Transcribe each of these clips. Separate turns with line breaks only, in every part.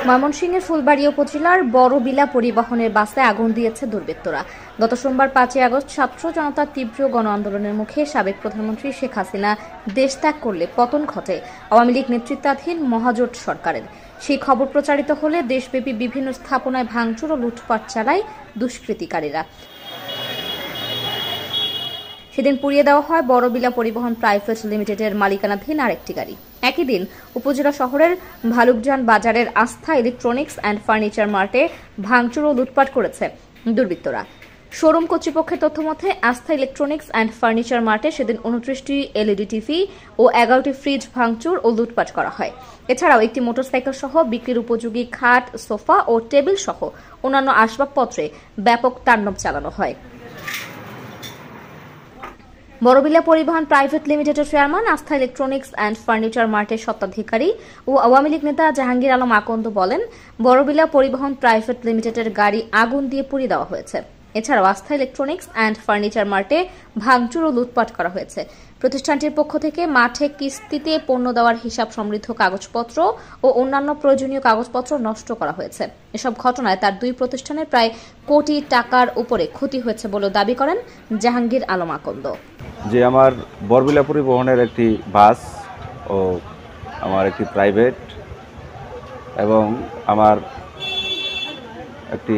ময়মনসিংহের ফুলবাড়ী উপজেলার বড়বিলা পরিবহনের বাসে আগুন দিয়েছে দুর্বৃত্তরা। গত সোমবার 5 আগস্ট ছাত্র জনতার তীব্র গণ আন্দোলনের মুখে সাবেক প্রধানমন্ত্রী শেখ হাসিনা দেশ ত্যাগ করলে পতন ঘটে আওয়ামী লীগ নেতৃত্বাধীন মহাজোট সরকারের। সেই খবর প্রচারিত হলে দেশব্যাপী বিভিন্ন স্থাপনায় ভাঙচুর ও লুটপাট চালায় দুষ্কৃতিকারীরা। সেদিন পুড়িয়ে দেওয়া হয় বড়বিলা পরিবহন প্রাইভেট লিমিটেডের মালিকানাধীন আরেকটি গাড়ি। একই দিন উপজেলা শহরের ভালুকজান বাজারের আস্থা ইলেকট্রনিক্স অ্যান্ড ফার্নিচার মার্টে ভাঙচুর ও লুটপাট করেছে দুর্বৃত্তরা। শোরুম কর্তৃপক্ষের তথ্যমতে আস্থা ইলেকট্রনিক্স অ্যান্ড ফার্নিচার মার্টে সেদিন 29টি এলইডি টিভি ও 11টি ফ্রিজ ভাঙচুর ও লুটপাট করা হয়। এছাড়াও একটি মোটরসাইকেল সহ বিক্রির উপযোগী খাট, সোফা ও টেবিল সহ অন্যান্য আসবাবপত্রে ব্যাপক তাণ্ডব চালানো হয়। বড়বিলা পরিবহন প্রাইভেট লিমিটেডের চেয়ারম্যান আস্থা ইলেকট্রনিক্স অ্যান্ড ফার্নিচার মার্টের স্বত্বাধিকারী ও আওয়ামী লীগ নেতা জাহাঙ্গীর আলম আকন্দ বলেন, বড়বিলা পরিবহন প্রাইভেট লিমিটেডের গাড়ি আগুন দিয়ে পুড়িয়ে দেওয়া হয়েছে। এছাড়াও আস্থা ইলেকট্রনিক্স অ্যান্ড ফার্নিচার মার্টে ভাঙচুর ও লুটপাট করা হয়েছে। প্রতিষ্ঠানটির পক্ষ থেকে মাঠে কিস্তিতে পণ্য দেওয়ার হিসাব সমৃদ্ধ কাগজপত্র ও অন্যান্য প্রয়োজনীয় কাগজপত্র নষ্ট করা হয়েছে। এসব ঘটনায় তার দুই প্রতিষ্ঠানের প্রায় কোটি টাকার উপরে ক্ষতি হয়েছে বলে দাবি করেন জাহাঙ্গীর আলম আকন্দ।
যে আমার বড়বিলা পরিবহনের একটি বাস ও আমার একটি প্রাইভেট এবং আমার একটি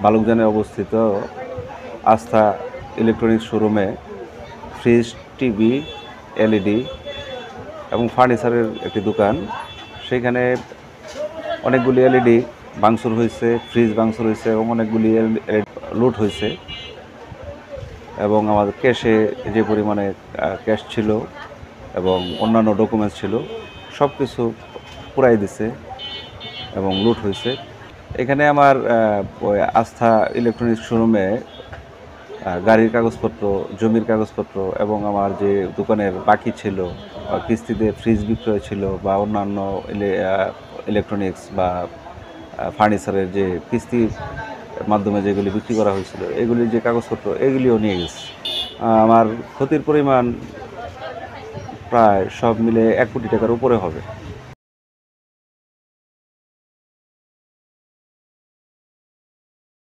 বালুকজানে অবস্থিত আস্থা ইলেকট্রনিক্স শোরুমে ফ্রিজ, টিভি, এলইডি এবং ফার্নিচারের একটি দোকান, সেখানে অনেকগুলি এলইডি ভাঙচুর হয়েছে, ফ্রিজ ভাঙচুর হয়েছে এবং অনেকগুলি লুট হয়েছে এবং আমাদের ক্যাশে যে পরিমাণে ক্যাশ ছিল এবং অন্যান্য ডকুমেন্টস ছিল সব কিছু পুরাই দিছে এবং লুট হয়েছে। এখানে আমার আস্থা ইলেকট্রনিক্স শোরুমে গাড়ির কাগজপত্র, জমির কাগজপত্র এবং আমার যে দোকানের বাকি ছিল, কিস্তিতে ফ্রিজ বিক্রয় ছিল বা অন্যান্য ইলেকট্রনিক্স বা ফার্নিচারের যে কিস্তির মাধ্যমে যেগুলি বিক্রি করা হয়েছিল এগুলির যে কাগজপত্র এগুলিও নিয়ে গেছে। আমার ক্ষতির পরিমাণ প্রায় সব মিলে 1 কোটি টাকার উপরে হবে।